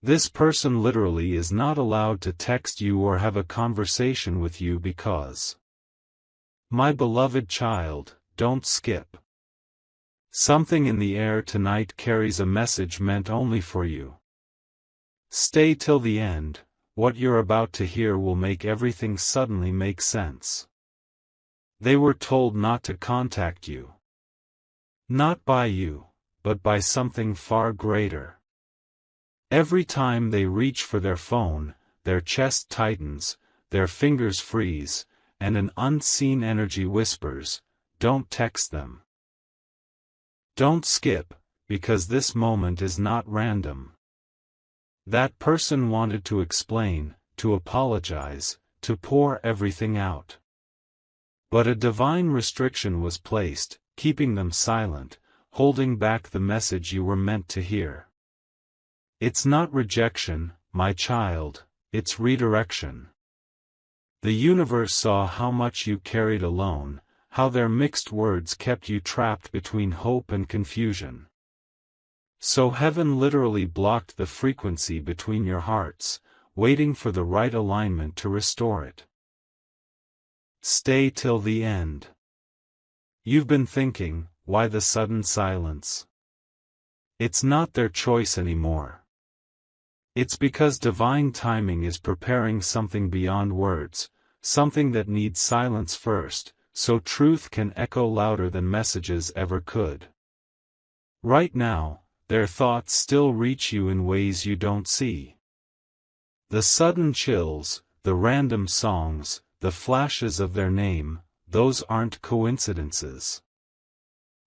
This person literally is not allowed to text you or have a conversation with you because, my beloved child, don't skip. Something in the air tonight carries a message meant only for you. Stay till the end. What you're about to hear will make everything suddenly make sense. They were told not to contact you. Not by you, but by something far greater. Every time they reach for their phone, their chest tightens, their fingers freeze, and an unseen energy whispers, "Don't text them. Don't skip, because this moment is not random." That person wanted to explain, to apologize, to pour everything out. But a divine restriction was placed, keeping them silent, holding back the message you were meant to hear. It's not rejection, my child, it's redirection. The universe saw how much you carried alone, how their mixed words kept you trapped between hope and confusion. So heaven literally blocked the frequency between your hearts, waiting for the right alignment to restore it. Stay till the end. You've been thinking, why the sudden silence? It's not their choice anymore. It's because divine timing is preparing something beyond words, something that needs silence first, so truth can echo louder than messages ever could. Right now, their thoughts still reach you in ways you don't see. The sudden chills, the random songs, the flashes of their name, those aren't coincidences.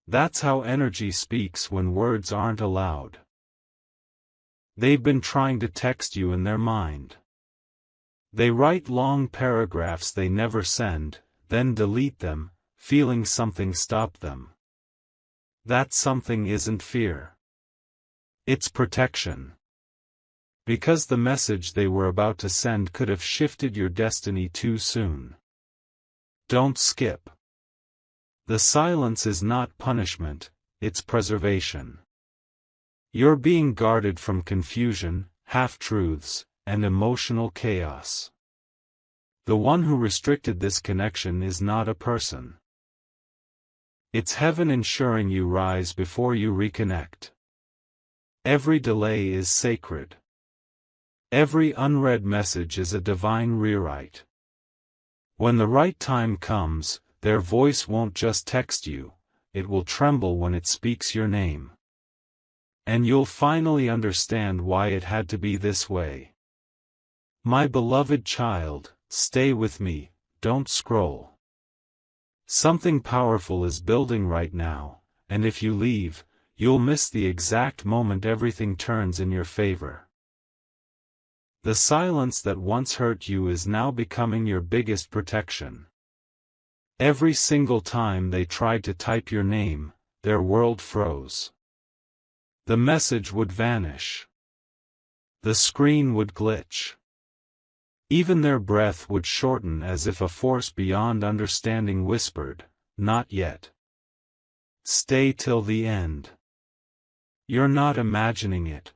That's how energy speaks when words aren't allowed. They've been trying to text you in their mind. They write long paragraphs they never send, then delete them, feeling something stop them. That something isn't fear. It's protection. Because the message they were about to send could have shifted your destiny too soon. Don't skip. The silence is not punishment, it's preservation. You're being guarded from confusion, half-truths, and emotional chaos. The one who restricted this connection is not a person. It's heaven ensuring you rise before you reconnect. Every delay is sacred. Every unread message is a divine rewrite. When the right time comes, their voice won't just text you, it will tremble when it speaks your name. And you'll finally understand why it had to be this way. My beloved child, stay with me, don't scroll. Something powerful is building right now, and if you leave, you'll miss the exact moment everything turns in your favor. The silence that once hurt you is now becoming your biggest protection. Every single time they tried to type your name, their world froze. The message would vanish. The screen would glitch. Even their breath would shorten as if a force beyond understanding whispered, "Not yet. Stay till the end." You're not imagining it.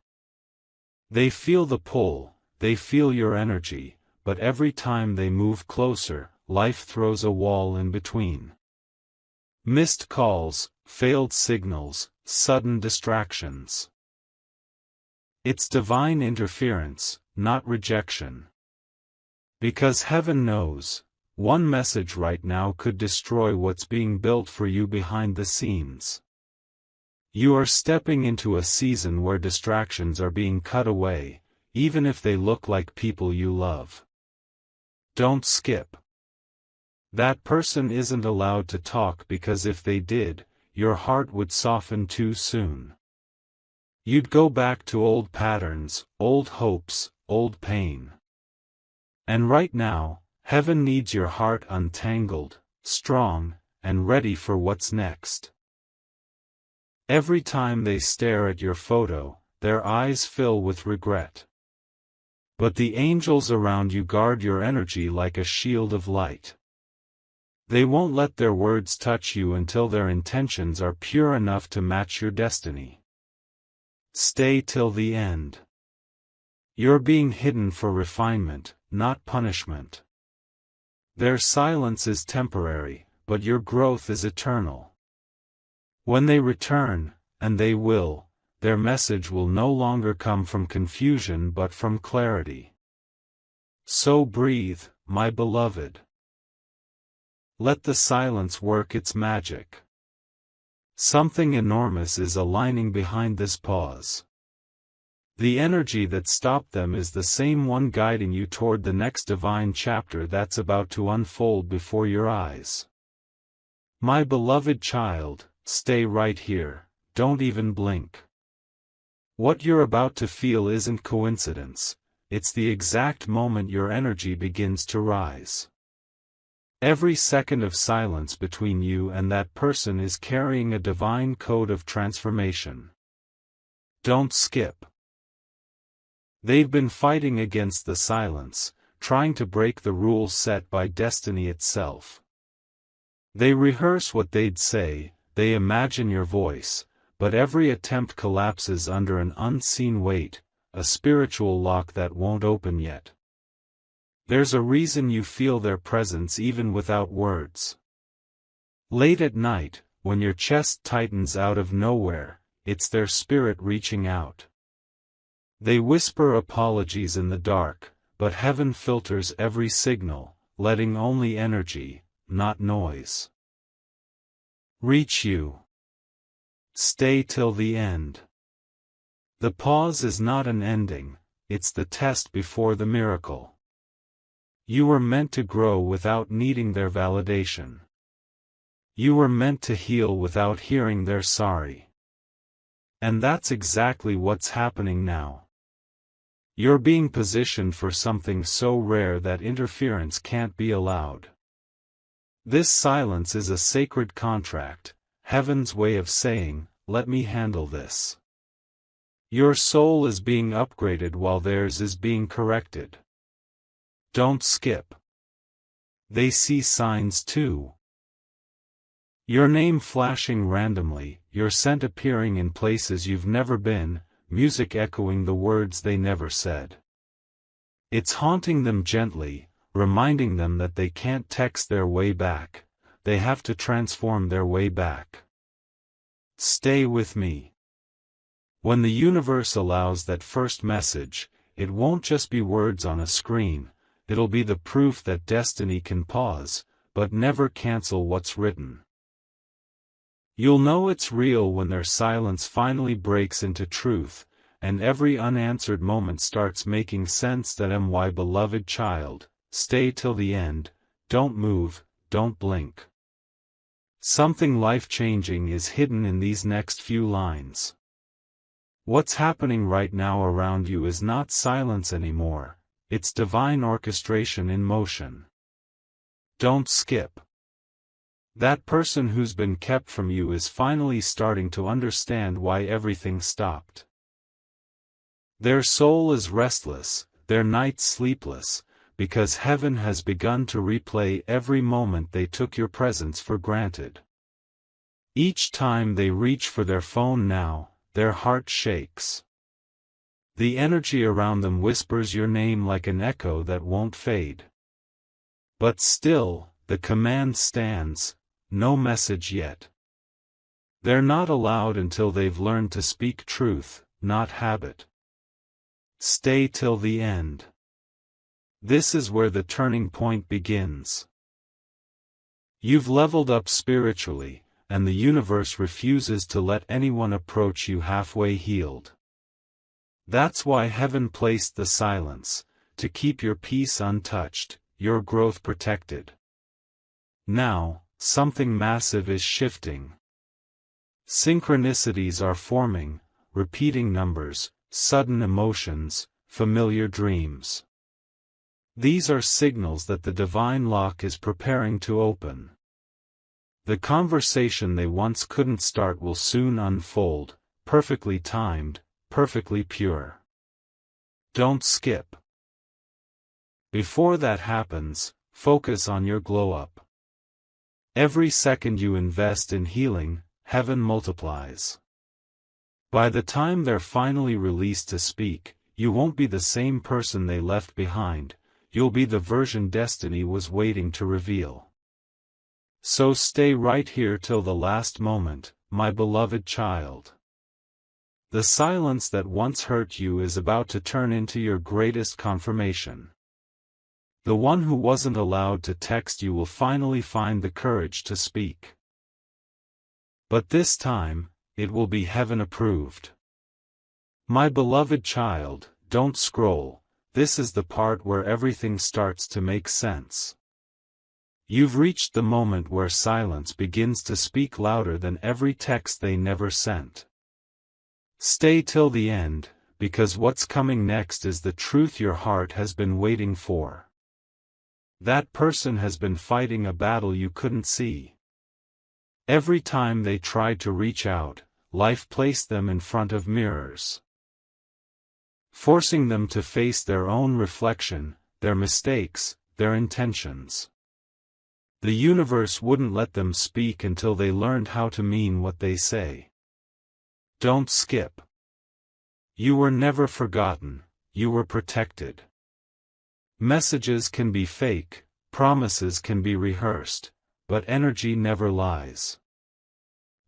They feel the pull, they feel your energy, but every time they move closer, life throws a wall in between. Missed calls, failed signals, sudden distractions. It's divine interference, not rejection. Because heaven knows, one message right now could destroy what's being built for you behind the scenes. You are stepping into a season where distractions are being cut away, even if they look like people you love. Don't skip. That person isn't allowed to talk because if they did, your heart would soften too soon. You'd go back to old patterns, old hopes, old pain. And right now, heaven needs your heart untangled, strong, and ready for what's next. Every time they stare at your photo, their eyes fill with regret. But the angels around you guard your energy like a shield of light. They won't let their words touch you until their intentions are pure enough to match your destiny. Stay till the end. You're being hidden for refinement, not punishment. Their silence is temporary, but your growth is eternal. When they return, and they will, their message will no longer come from confusion but from clarity. So breathe, my beloved. Let the silence work its magic. Something enormous is aligning behind this pause. The energy that stopped them is the same one guiding you toward the next divine chapter that's about to unfold before your eyes. My beloved child, stay right here, don't even blink. What you're about to feel isn't coincidence, it's the exact moment your energy begins to rise. Every second of silence between you and that person is carrying a divine code of transformation. Don't skip. They've been fighting against the silence, trying to break the rules set by destiny itself. They rehearse what they'd say, they imagine your voice, but every attempt collapses under an unseen weight, a spiritual lock that won't open yet. There's a reason you feel their presence even without words. Late at night, when your chest tightens out of nowhere, it's their spirit reaching out. They whisper apologies in the dark, but heaven filters every signal, letting only energy, not noise, reach you. Stay till the end. The pause is not an ending, it's the test before the miracle. You were meant to grow without needing their validation. You were meant to heal without hearing their sorry. And that's exactly what's happening now. You're being positioned for something so rare that interference can't be allowed. This silence is a sacred contract, heaven's way of saying, let me handle this. Your soul is being upgraded while theirs is being corrected. Don't skip. They see signs too. Your name flashing randomly, your scent appearing in places you've never been, music echoing the words they never said. It's haunting them gently, reminding them that they can't text their way back, they have to transform their way back. Stay with me. When the universe allows that first message, it won't just be words on a screen. It'll be the proof that destiny can pause, but never cancel what's written. You'll know it's real when their silence finally breaks into truth, and every unanswered moment starts making sense. That my beloved child, stay till the end, don't move, don't blink. Something life-changing is hidden in these next few lines. What's happening right now around you is not silence anymore. It's divine orchestration in motion. Don't skip. That person who's been kept from you is finally starting to understand why everything stopped. Their soul is restless, their nights sleepless, because heaven has begun to replay every moment they took your presence for granted. Each time they reach for their phone now, their heart shakes. The energy around them whispers your name like an echo that won't fade. But still, the command stands, no message yet. They're not allowed until they've learned to speak truth, not habit. Stay till the end. This is where the turning point begins. You've leveled up spiritually, and the universe refuses to let anyone approach you halfway healed. That's why heaven placed the silence, to keep your peace untouched, your growth protected. Now, something massive is shifting. Synchronicities are forming, repeating numbers, sudden emotions, familiar dreams. These are signals that the divine lock is preparing to open. The conversation they once couldn't start will soon unfold, perfectly timed, perfectly pure. Don't skip. Before that happens, focus on your glow-up. Every second you invest in healing, heaven multiplies. By the time they're finally released to speak, you won't be the same person they left behind, you'll be the version destiny was waiting to reveal. So stay right here till the last moment, my beloved child. The silence that once hurt you is about to turn into your greatest confirmation. The one who wasn't allowed to text you will finally find the courage to speak. But this time, it will be heaven approved. My beloved child, don't scroll, this is the part where everything starts to make sense. You've reached the moment where silence begins to speak louder than every text they never sent. Stay till the end, because what's coming next is the truth your heart has been waiting for. That person has been fighting a battle you couldn't see. Every time they tried to reach out, life placed them in front of mirrors, forcing them to face their own reflection, their mistakes, their intentions. The universe wouldn't let them speak until they learned how to mean what they say. Don't skip. You were never forgotten, you were protected. Messages can be fake, promises can be rehearsed, but energy never lies.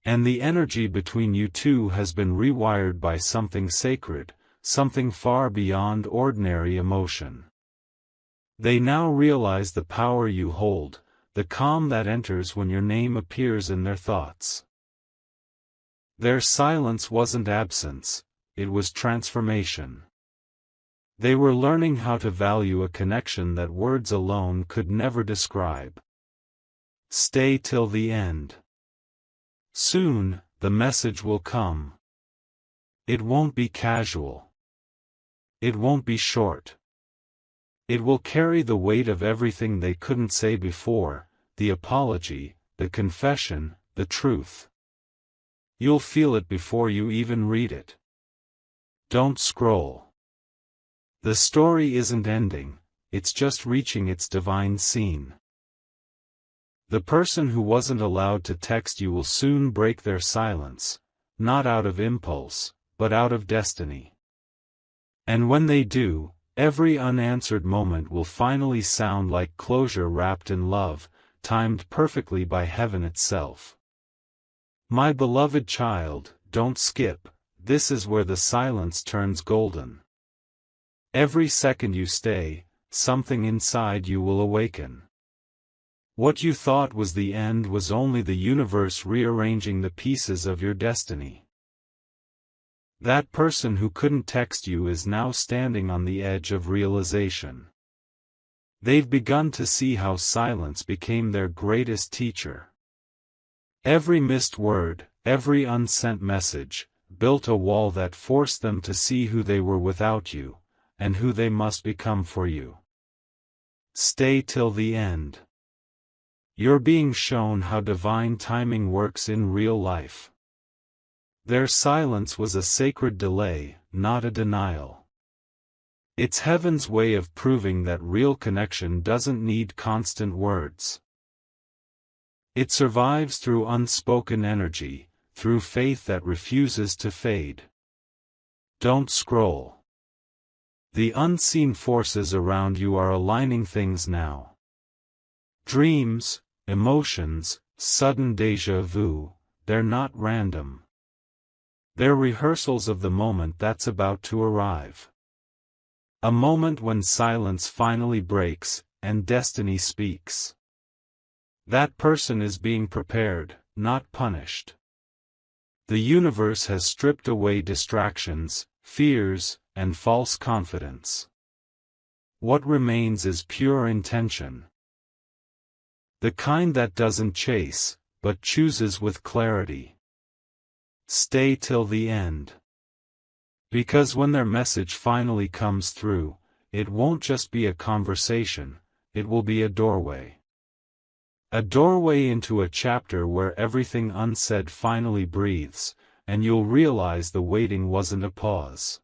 And the energy between you two has been rewired by something sacred, something far beyond ordinary emotion. They now realize the power you hold, the calm that enters when your name appears in their thoughts. Their silence wasn't absence, it was transformation. They were learning how to value a connection that words alone could never describe. Stay till the end. Soon, the message will come. It won't be casual. It won't be short. It will carry the weight of everything they couldn't say before, the apology, the confession, the truth. You'll feel it before you even read it. Don't scroll. The story isn't ending, it's just reaching its divine scene. The person who wasn't allowed to text you will soon break their silence, not out of impulse, but out of destiny. And when they do, every unanswered moment will finally sound like closure wrapped in love, timed perfectly by heaven itself. My beloved child, don't skip, this is where the silence turns golden. Every second you stay, something inside you will awaken. What you thought was the end was only the universe rearranging the pieces of your destiny. That person who couldn't text you is now standing on the edge of realization. They've begun to see how silence became their greatest teacher. Every missed word, every unsent message, built a wall that forced them to see who they were without you, and who they must become for you. Stay till the end. You're being shown how divine timing works in real life. Their silence was a sacred delay, not a denial. It's heaven's way of proving that real connection doesn't need constant words. It survives through unspoken energy, through faith that refuses to fade. Don't scroll. The unseen forces around you are aligning things now. Dreams, emotions, sudden déjà vu, they're not random. They're rehearsals of the moment that's about to arrive. A moment when silence finally breaks, and destiny speaks. That person is being prepared, not punished. The universe has stripped away distractions, fears, and false confidence. What remains is pure intention. The kind that doesn't chase, but chooses with clarity. Stay till the end. Because when their message finally comes through, it won't just be a conversation, it will be a doorway. A doorway into a chapter where everything unsaid finally breathes, and you'll realize the waiting wasn't a pause.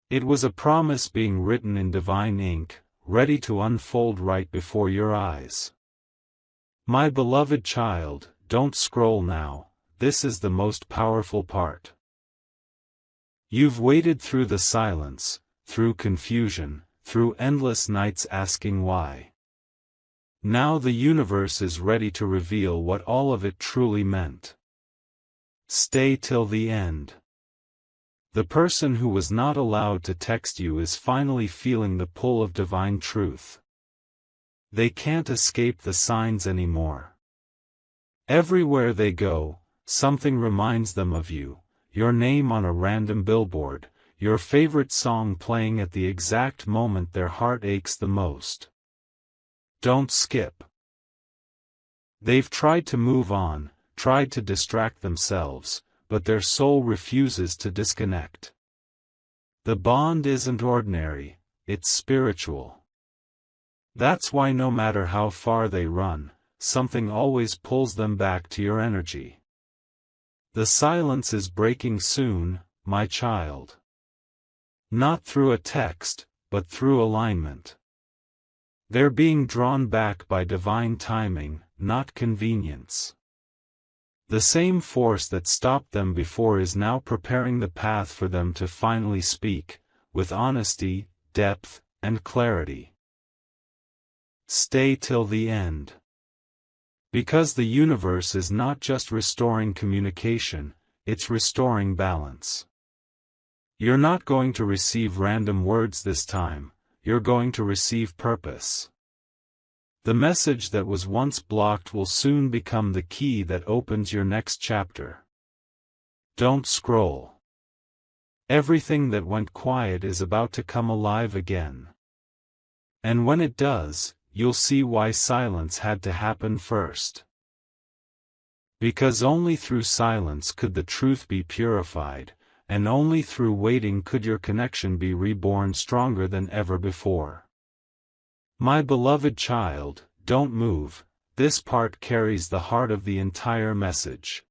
It was a promise being written in divine ink, ready to unfold right before your eyes. My beloved child, don't scroll now, this is the most powerful part. You've waited through the silence, through confusion, through endless nights asking why. Now the universe is ready to reveal what all of it truly meant. Stay till the end. The person who was not allowed to text you is finally feeling the pull of divine truth. They can't escape the signs anymore. Everywhere they go, something reminds them of you, your name on a random billboard, your favorite song playing at the exact moment their heart aches the most. Don't skip. They've tried to move on, tried to distract themselves, but their soul refuses to disconnect. The bond isn't ordinary, it's spiritual. That's why no matter how far they run, something always pulls them back to your energy. The silence is breaking soon, my child. Not through a text, but through alignment. They're being drawn back by divine timing, not convenience. The same force that stopped them before is now preparing the path for them to finally speak, with honesty, depth, and clarity. Stay till the end. Because the universe is not just restoring communication, it's restoring balance. You're not going to receive random words this time, you're going to receive purpose. The message that was once blocked will soon become the key that opens your next chapter. Don't scroll. Everything that went quiet is about to come alive again. And when it does, you'll see why silence had to happen first. Because only through silence could the truth be purified, and only through waiting could your connection be reborn stronger than ever before. My beloved child, don't move, this part carries the heart of the entire message.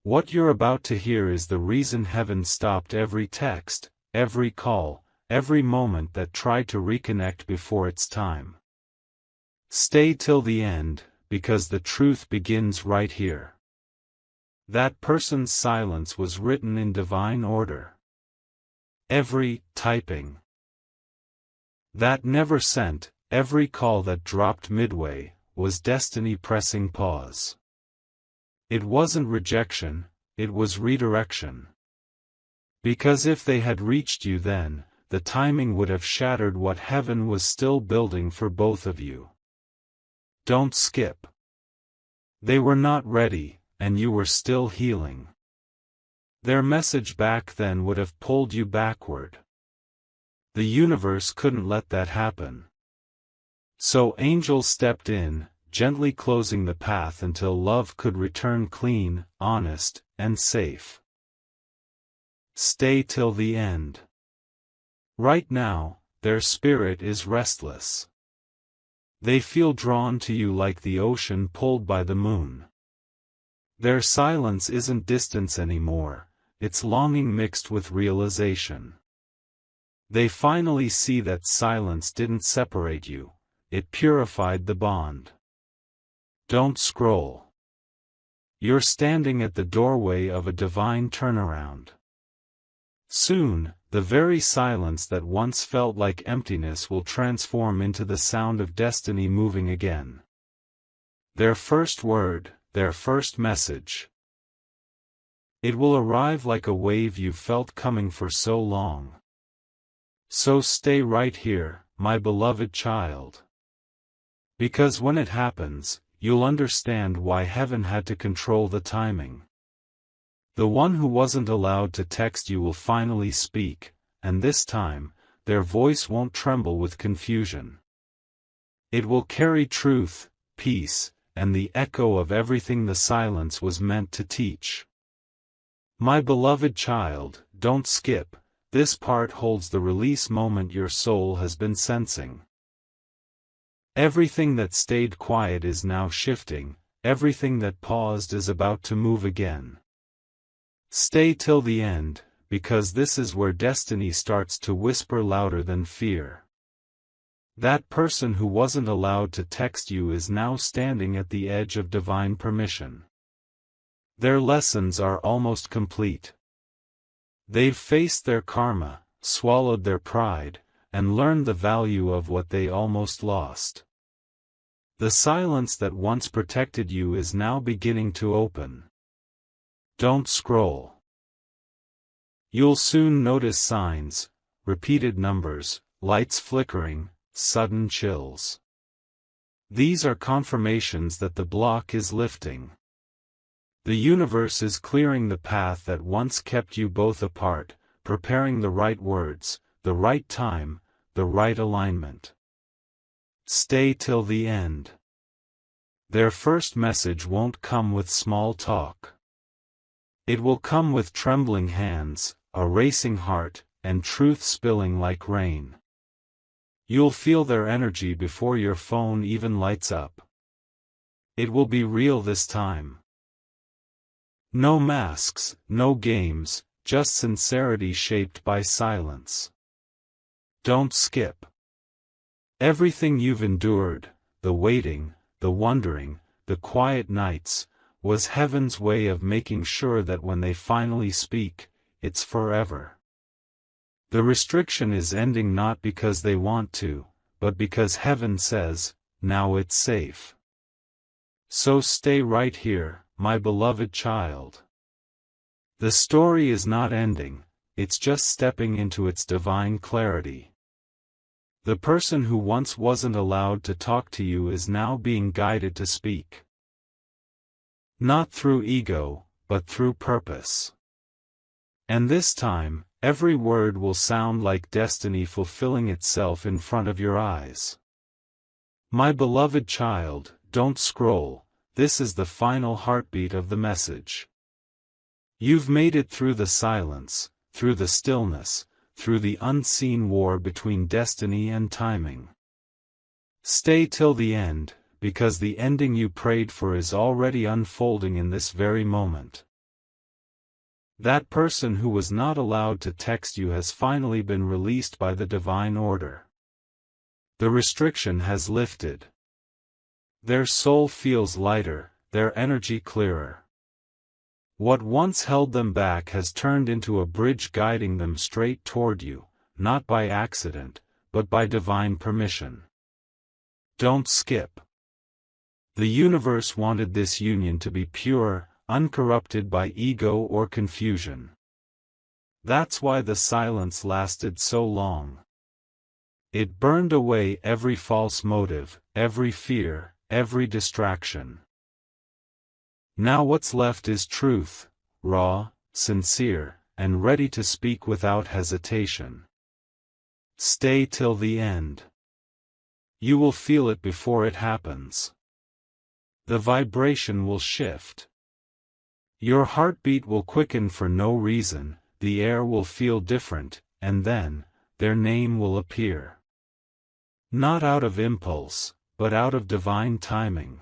What you're about to hear is the reason heaven stopped every text, every call, every moment that tried to reconnect before its time. Stay till the end, because the truth begins right here. That person's silence was written in divine order. Every typing that never sent, every call that dropped midway, was destiny pressing pause. It wasn't rejection, it was redirection. Because if they had reached you then, the timing would have shattered what heaven was still building for both of you. Don't skip. They were not ready, and you were still healing. Their message back then would have pulled you backward. The universe couldn't let that happen. So angels stepped in, gently closing the path until love could return clean, honest, and safe. Stay till the end. Right now, their spirit is restless. They feel drawn to you like the ocean pulled by the moon. Their silence isn't distance anymore, it's longing mixed with realization. They finally see that silence didn't separate you, it purified the bond. Don't scroll. You're standing at the doorway of a divine turnaround. Soon, the very silence that once felt like emptiness will transform into the sound of destiny moving again. Their first word, their first message. It will arrive like a wave you've felt coming for so long. So stay right here, my beloved child. Because when it happens, you'll understand why heaven had to control the timing. The one who wasn't allowed to text you will finally speak, and this time, their voice won't tremble with confusion. It will carry truth, peace, and the echo of everything the silence was meant to teach. My beloved child, don't skip, this part holds the release moment your soul has been sensing. Everything that stayed quiet is now shifting, everything that paused is about to move again. Stay till the end, because this is where destiny starts to whisper louder than fear. That person who wasn't allowed to text you is now standing at the edge of divine permission. Their lessons are almost complete. They've faced their karma, swallowed their pride, and learned the value of what they almost lost. The silence that once protected you is now beginning to open. Don't scroll. You'll soon notice signs, repeated numbers, lights flickering, sudden chills. These are confirmations that the block is lifting. The universe is clearing the path that once kept you both apart, preparing the right words, the right time, the right alignment. Stay till the end. Their first message won't come with small talk. It will come with trembling hands, a racing heart, and truth spilling like rain. You'll feel their energy before your phone even lights up. It will be real this time. No masks, no games, just sincerity shaped by silence. Don't skip. Everything you've endured, the waiting, the wondering, the quiet nights, was heaven's way of making sure that when they finally speak, it's forever. The restriction is ending not because they want to, but because heaven says, now it's safe. So stay right here, my beloved child. The story is not ending, it's just stepping into its divine clarity. The person who once wasn't allowed to talk to you is now being guided to speak. Not through ego, but through purpose. And this time, every word will sound like destiny fulfilling itself in front of your eyes. My beloved child, don't scroll, this is the final heartbeat of the message. You've made it through the silence, through the stillness, through the unseen war between destiny and timing. Stay till the end, because the ending you prayed for is already unfolding in this very moment. That person who was not allowed to text you has finally been released by the divine order. The restriction has lifted. Their soul feels lighter, their energy clearer. What once held them back has turned into a bridge guiding them straight toward you, not by accident, but by divine permission. Don't skip. The universe wanted this union to be pure, uncorrupted by ego or confusion. That's why the silence lasted so long. It burned away every false motive, every fear, every distraction. Now what's left is truth, raw, sincere, and ready to speak without hesitation. Stay till the end. You will feel it before it happens. The vibration will shift. Your heartbeat will quicken for no reason, the air will feel different, and then, their name will appear. Not out of impulse, but out of divine timing.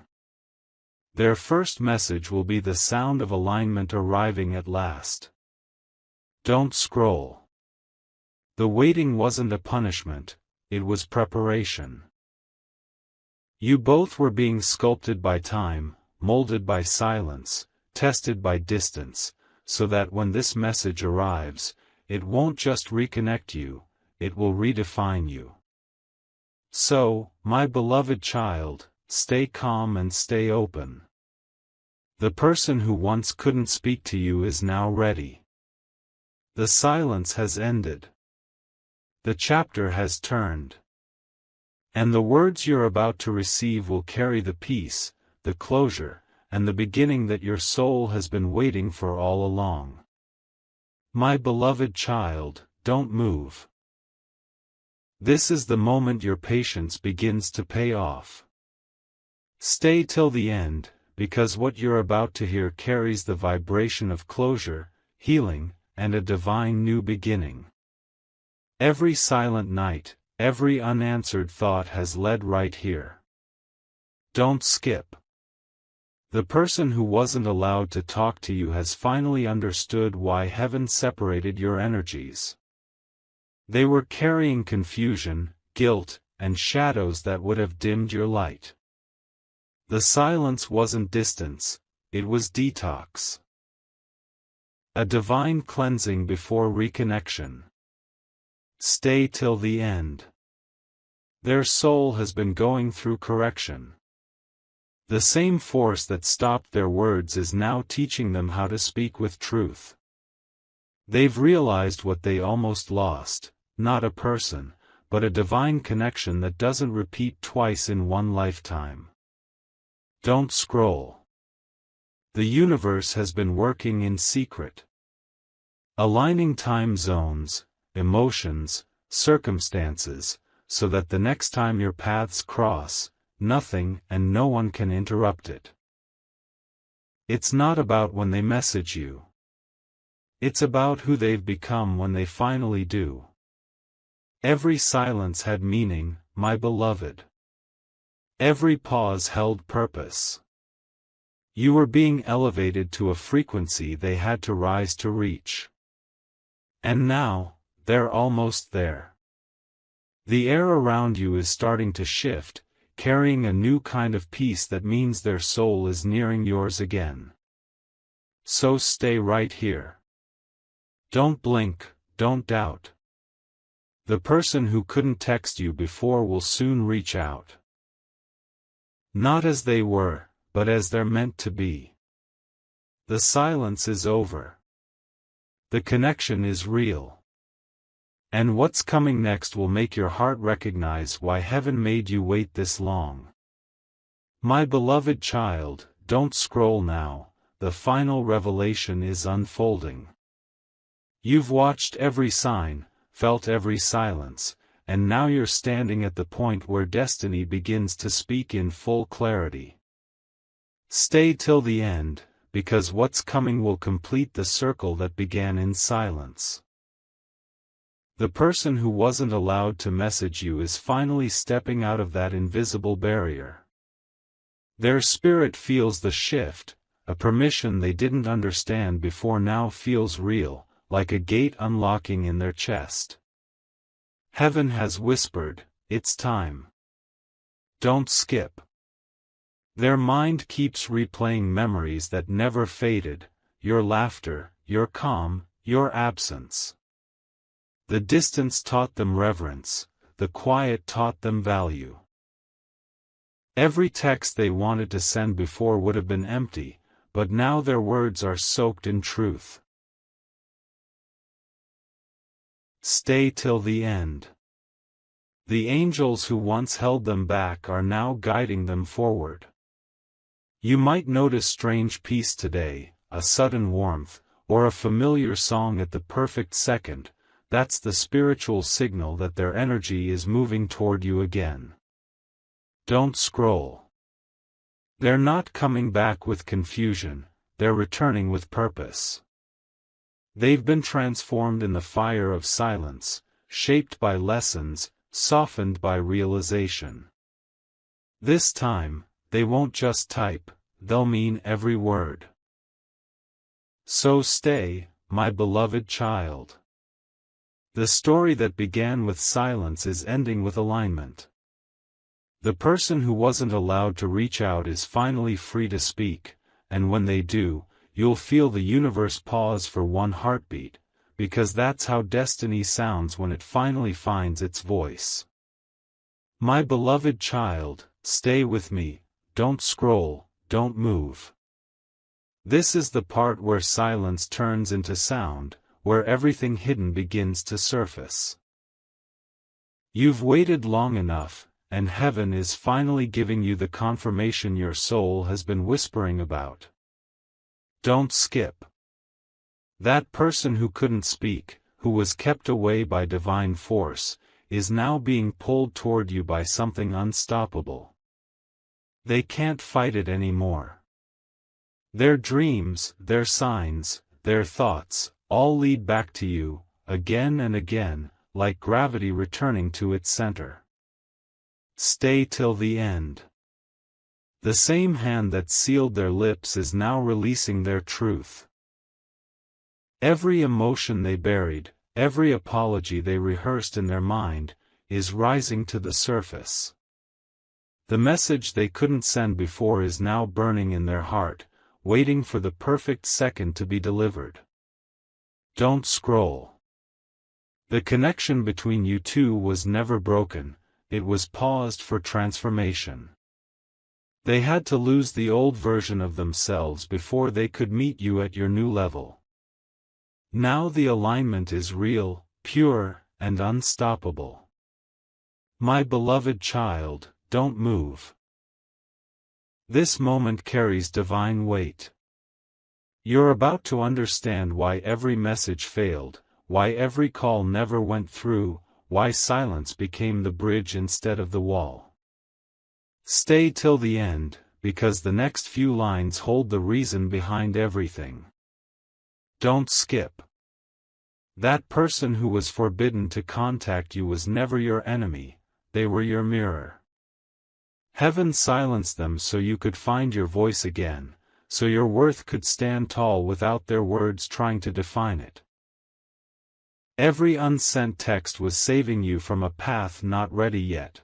Their first message will be the sound of alignment arriving at last. Don't scroll. The waiting wasn't a punishment, it was preparation. You both were being sculpted by time, molded by silence, tested by distance, so that when this message arrives, it won't just reconnect you, it will redefine you. So, my beloved child, stay calm and stay open. The person who once couldn't speak to you is now ready. The silence has ended. The chapter has turned. And the words you're about to receive will carry the peace, the closure, and the beginning that your soul has been waiting for all along. My beloved child, don't move. This is the moment your patience begins to pay off. Stay till the end, because what you're about to hear carries the vibration of closure, healing, and a divine new beginning. Every silent night, every unanswered thought has led right here. Don't skip. The person who wasn't allowed to talk to you has finally understood why heaven separated your energies. They were carrying confusion, guilt, and shadows that would have dimmed your light. The silence wasn't distance, it was detox. A divine cleansing before reconnection. Stay till the end. Their soul has been going through correction. The same force that stopped their words is now teaching them how to speak with truth. They've realized what they almost lost, not a person, but a divine connection that doesn't repeat twice in one lifetime. Don't scroll. The universe has been working in secret, aligning time zones, emotions, circumstances, so that the next time your paths cross, nothing and no one can interrupt it. It's not about when they message you. It's about who they've become when they finally do. Every silence had meaning, my beloved. Every pause held purpose. You were being elevated to a frequency they had to rise to reach. And now, they're almost there. The air around you is starting to shift, carrying a new kind of peace that means their soul is nearing yours again. So stay right here. Don't blink, don't doubt. The person who couldn't text you before will soon reach out. Not as they were, but as they're meant to be. The silence is over. The connection is real. And what's coming next will make your heart recognize why heaven made you wait this long. My beloved child, don't scroll now, the final revelation is unfolding. You've watched every sign, felt every silence, and now you're standing at the point where destiny begins to speak in full clarity. Stay till the end, because what's coming will complete the circle that began in silence. The person who wasn't allowed to message you is finally stepping out of that invisible barrier. Their spirit feels the shift, a permission they didn't understand before now feels real, like a gate unlocking in their chest. Heaven has whispered, it's time. Don't skip. Their mind keeps replaying memories that never faded, your laughter, your calm, your absence. The distance taught them reverence, the quiet taught them value. Every text they wanted to send before would have been empty, but now their words are soaked in truth. Stay till the end. The angels who once held them back are now guiding them forward. You might notice strange peace today, a sudden warmth, or a familiar song at the perfect second. That's the spiritual signal that their energy is moving toward you again. Don't scroll. They're not coming back with confusion, they're returning with purpose. They've been transformed in the fire of silence, shaped by lessons, softened by realization. This time, they won't just type, they'll mean every word. So stay, my beloved child. The story that began with silence is ending with alignment. The person who wasn't allowed to reach out is finally free to speak, and when they do, you'll feel the universe pause for one heartbeat, because that's how destiny sounds when it finally finds its voice. My beloved child, stay with me, don't scroll, don't move. This is the part where silence turns into sound, where everything hidden begins to surface. You've waited long enough, and heaven is finally giving you the confirmation your soul has been whispering about. Don't skip. That person who couldn't speak, who was kept away by divine force, is now being pulled toward you by something unstoppable. They can't fight it anymore. Their dreams, their signs, their thoughts, all lead back to you, again and again, like gravity returning to its center. Stay till the end. The same hand that sealed their lips is now releasing their truth. Every emotion they buried, every apology they rehearsed in their mind, is rising to the surface. The message they couldn't send before is now burning in their heart, waiting for the perfect second to be delivered. Don't scroll. The connection between you two was never broken, it was paused for transformation. They had to lose the old version of themselves before they could meet you at your new level. Now the alignment is real, pure, and unstoppable. My beloved child, don't move. This moment carries divine weight. You're about to understand why every message failed, why every call never went through, why silence became the bridge instead of the wall. Stay till the end, because the next few lines hold the reason behind everything. Don't skip. That person who was forbidden to contact you was never your enemy, they were your mirror. Heaven silenced them so you could find your voice again, so your worth could stand tall without their words trying to define it. Every unsent text was saving you from a path not ready yet.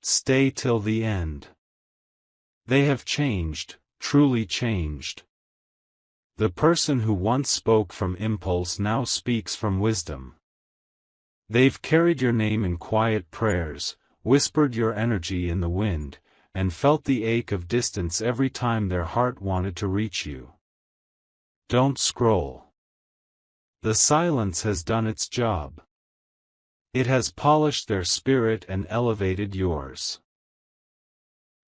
Stay till the end. They have changed, truly changed. The person who once spoke from impulse now speaks from wisdom. They've carried your name in quiet prayers, whispered your energy in the wind, and felt the ache of distance every time their heart wanted to reach you. Don't scroll. The silence has done its job. It has polished their spirit and elevated yours.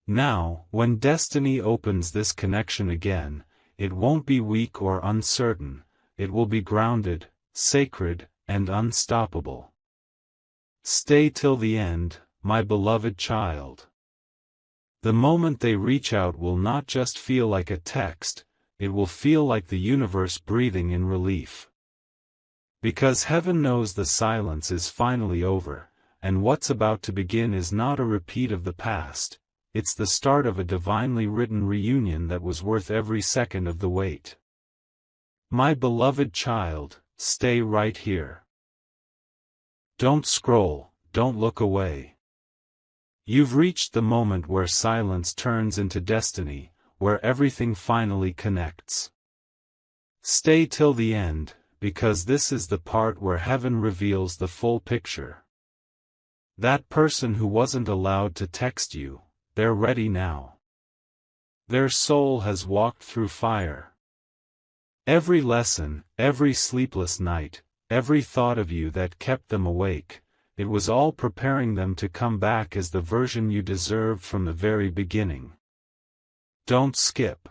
Now, when destiny opens this connection again, it won't be weak or uncertain, it will be grounded, sacred, and unstoppable. Stay till the end, my beloved child. The moment they reach out will not just feel like a text, it will feel like the universe breathing in relief. Because heaven knows the silence is finally over, and what's about to begin is not a repeat of the past, it's the start of a divinely written reunion that was worth every second of the wait. My beloved child, stay right here. Don't scroll, don't look away. You've reached the moment where silence turns into destiny, where everything finally connects. Stay till the end, because this is the part where heaven reveals the full picture. That person who wasn't allowed to text you, they're ready now. Their soul has walked through fire. Every lesson, every sleepless night, every thought of you that kept them awake, it was all preparing them to come back as the version you deserved from the very beginning. Don't skip.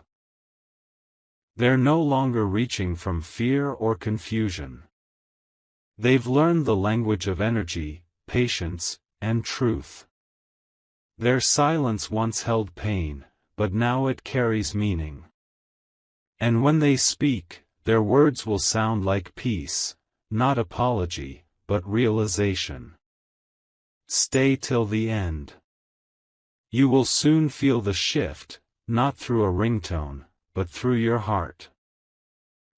They're no longer reaching from fear or confusion. They've learned the language of energy, patience, and truth. Their silence once held pain, but now it carries meaning. And when they speak, their words will sound like peace, not apology, but realization. Stay till the end. You will soon feel the shift, not through a ringtone, but through your heart.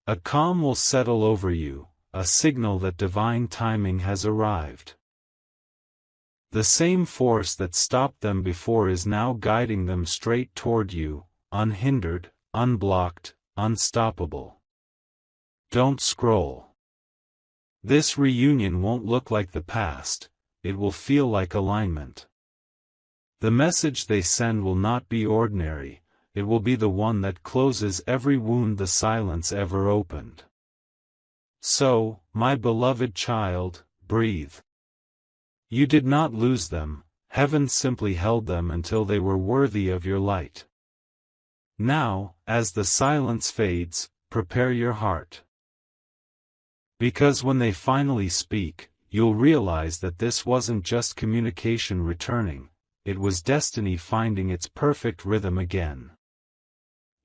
A calm will settle over you, a signal that divine timing has arrived. The same force that stopped them before is now guiding them straight toward you, unhindered, unblocked, unstoppable. Don't scroll. This reunion won't look like the past, it will feel like alignment. The message they send will not be ordinary, it will be the one that closes every wound the silence ever opened. So, my beloved child, breathe. You did not lose them, heaven simply held them until they were worthy of your light. Now, as the silence fades, prepare your heart. Because when they finally speak, you'll realize that this wasn't just communication returning, it was destiny finding its perfect rhythm again.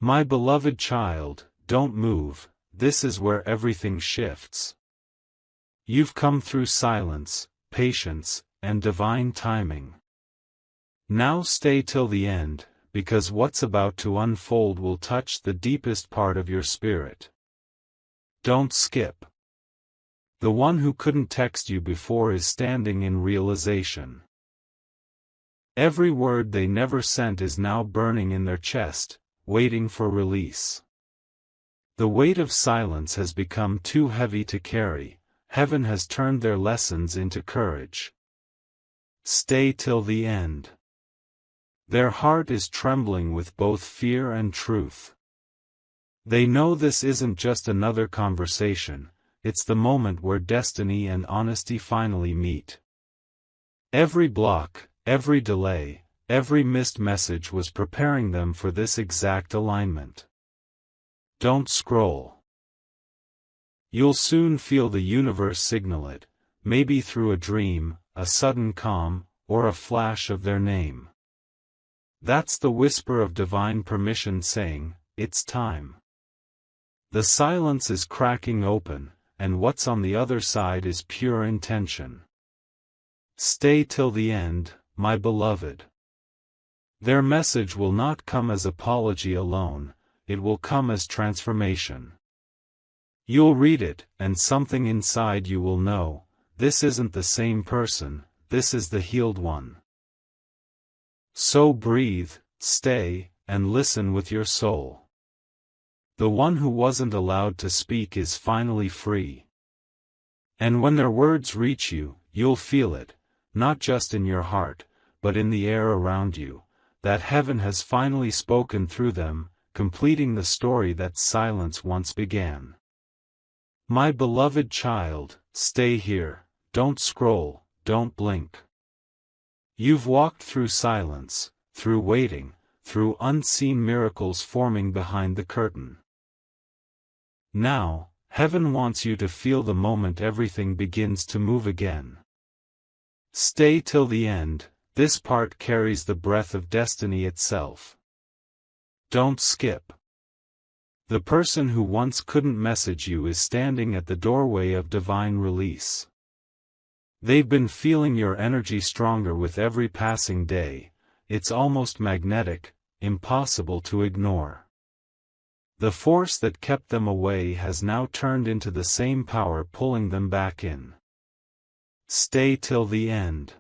My beloved child, don't move, this is where everything shifts. You've come through silence, patience, and divine timing. Now stay till the end, because what's about to unfold will touch the deepest part of your spirit. Don't skip. The one who couldn't text you before is standing in realization. Every word they never sent is now burning in their chest, waiting for release. The weight of silence has become too heavy to carry. Heaven has turned their lessons into courage. Stay till the end. Their heart is trembling with both fear and truth. They know this isn't just another conversation, it's the moment where destiny and honesty finally meet. Every block, every delay, every missed message was preparing them for this exact alignment. Don't scroll. You'll soon feel the universe signal it, maybe through a dream, a sudden calm, or a flash of their name. That's the whisper of divine permission saying, it's time. The silence is cracking open, and what's on the other side is pure intention. Stay till the end, my beloved. Their message will not come as apology alone, it will come as transformation. You'll read it, and something inside you will know, this isn't the same person, this is the healed one. So breathe, stay, and listen with your soul. The one who wasn't allowed to speak is finally free. And when their words reach you, you'll feel it, not just in your heart, but in the air around you, that heaven has finally spoken through them, completing the story that silence once began. My beloved child, stay here, don't scroll, don't blink. You've walked through silence, through waiting, through unseen miracles forming behind the curtain. Now, heaven wants you to feel the moment everything begins to move again. Stay till the end, this part carries the breath of destiny itself. Don't skip. The person who once couldn't message you is standing at the doorway of divine release. They've been feeling your energy stronger with every passing day, it's almost magnetic, impossible to ignore. The force that kept them away has now turned into the same power pulling them back in. Stay till the end.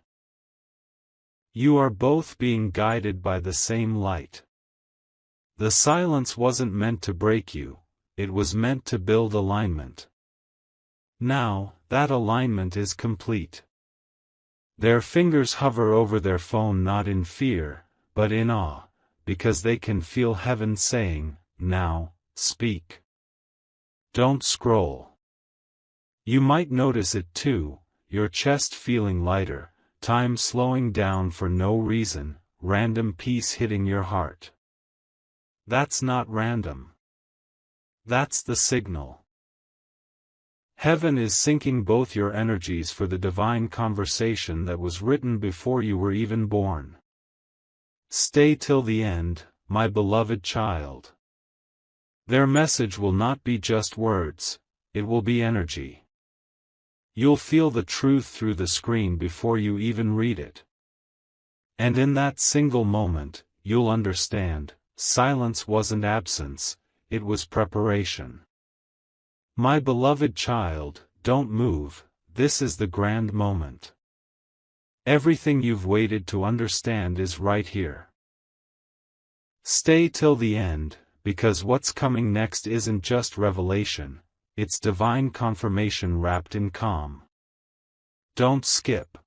You are both being guided by the same light. The silence wasn't meant to break you, it was meant to build alignment. Now, that alignment is complete. Their fingers hover over their phone not in fear, but in awe, because they can feel heaven saying, now, speak. Don't scroll. You might notice it too, your chest feeling lighter, time slowing down for no reason, random peace hitting your heart. That's not random. That's the signal. Heaven is syncing both your energies for the divine conversation that was written before you were even born. Stay till the end, my beloved child. Their message will not be just words, it will be energy. You'll feel the truth through the screen before you even read it. And in that single moment, you'll understand, silence wasn't absence, it was preparation. My beloved child, don't move, this is the grand moment. Everything you've waited to understand is right here. Stay till the end, because what's coming next isn't just revelation, it's divine confirmation wrapped in calm. Don't skip.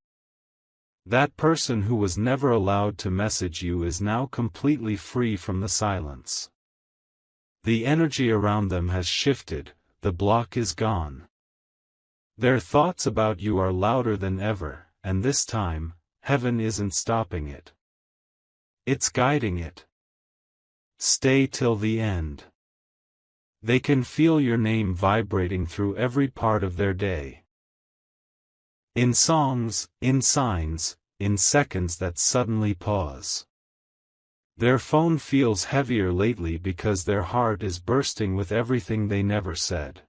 That person who was never allowed to message you is now completely free from the silence. The energy around them has shifted, the block is gone. Their thoughts about you are louder than ever, and this time, heaven isn't stopping it. It's guiding it. Stay till the end. They can feel your name vibrating through every part of their day. In songs, in signs, in seconds that suddenly pause. Their phone feels heavier lately because their heart is bursting with everything they never said.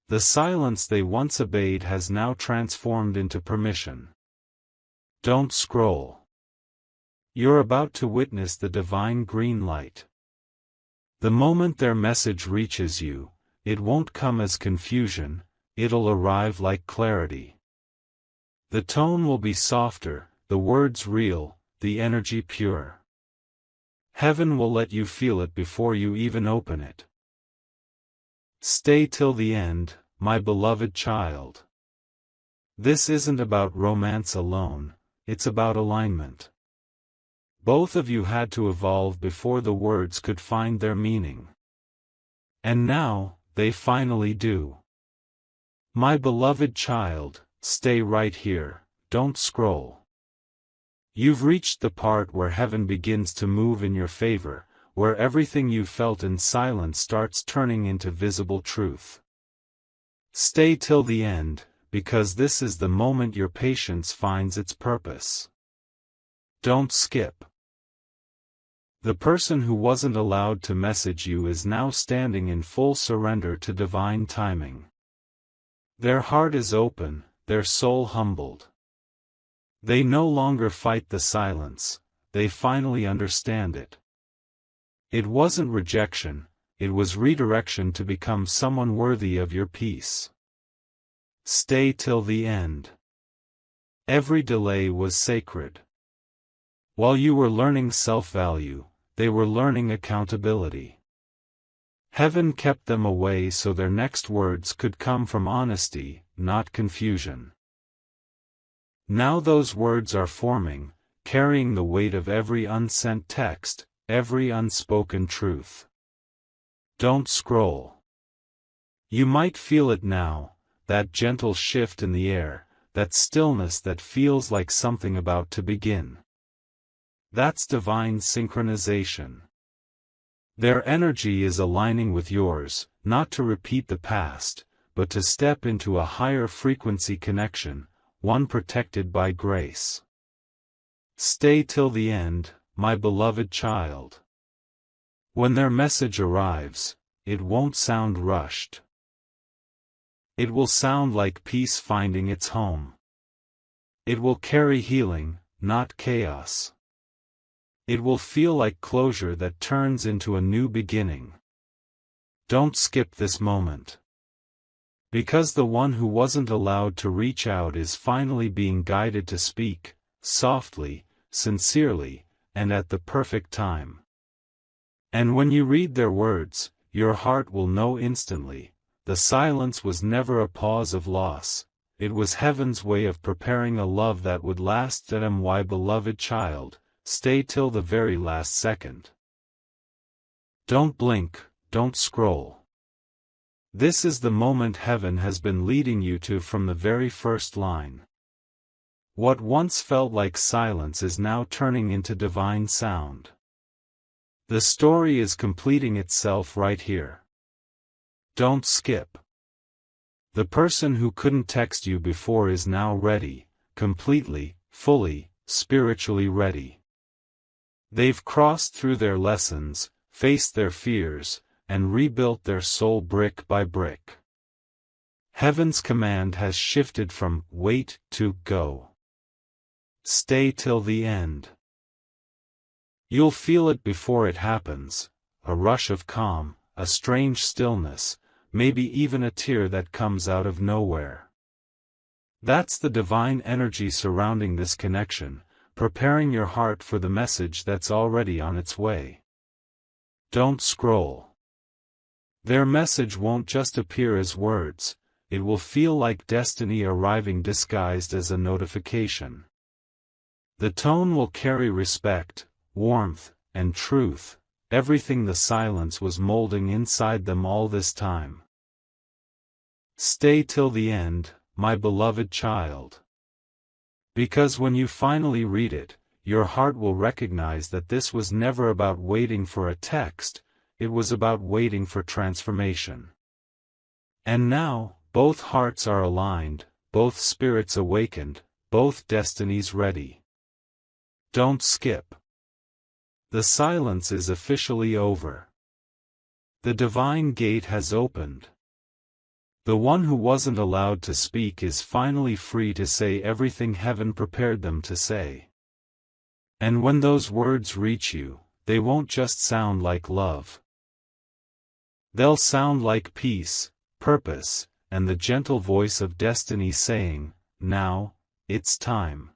The silence they once obeyed has now transformed into permission. Don't scroll. You're about to witness the divine green light. The moment their message reaches you, it won't come as confusion, it'll arrive like clarity. The tone will be softer, the words real, the energy pure. Heaven will let you feel it before you even open it. Stay till the end, my beloved child. This isn't about romance alone, it's about alignment. Both of you had to evolve before the words could find their meaning. And now, they finally do. My beloved child, stay right here, don't scroll. You've reached the part where heaven begins to move in your favor, where everything you felt in silence starts turning into visible truth. Stay till the end, because this is the moment your patience finds its purpose. Don't skip. The person who wasn't allowed to message you is now standing in full surrender to divine timing. Their heart is open, their soul humbled. They no longer fight the silence, they finally understand it. It wasn't rejection, it was redirection to become someone worthy of your peace. Stay till the end. Every delay was sacred. While you were learning self-value, they were learning accountability. Heaven kept them away so their next words could come from honesty, not confusion. Now those words are forming, carrying the weight of every unsent text, every unspoken truth. Don't scroll. You might feel it now, that gentle shift in the air, that stillness that feels like something about to begin. That's divine synchronization. Their energy is aligning with yours, not to repeat the past, but to step into a higher frequency connection, one protected by grace. Stay till the end, my beloved child. When their message arrives, it won't sound rushed. It will sound like peace finding its home. It will carry healing, not chaos. It will feel like closure that turns into a new beginning. Don't skip this moment. Because the one who wasn't allowed to reach out is finally being guided to speak, softly, sincerely, and at the perfect time. And when you read their words, your heart will know instantly, the silence was never a pause of loss, it was heaven's way of preparing a love that would last. My beloved child, stay till the very last second. Don't blink, don't scroll. This is the moment heaven has been leading you to from the very first line. What once felt like silence is now turning into divine sound. The story is completing itself right here. Don't skip. The person who couldn't text you before is now ready, completely, fully, spiritually ready. They've crossed through their lessons, faced their fears, and rebuilt their soul brick by brick. Heaven's command has shifted from wait to go. Stay till the end. You'll feel it before it happens, a rush of calm, a strange stillness, maybe even a tear that comes out of nowhere. That's the divine energy surrounding this connection, preparing your heart for the message that's already on its way. Don't scroll. Their message won't just appear as words, it will feel like destiny arriving disguised as a notification. The tone will carry respect, warmth, and truth, everything the silence was molding inside them all this time. Stay till the end, my beloved child. Because when you finally read it, your heart will recognize that this was never about waiting for a text, it was about waiting for transformation. And now, both hearts are aligned, both spirits awakened, both destinies ready. Don't skip. The silence is officially over. The divine gate has opened. The one who wasn't allowed to speak is finally free to say everything heaven prepared them to say. And when those words reach you, they won't just sound like love. They'll sound like peace, purpose, and the gentle voice of destiny saying, "Now, it's time."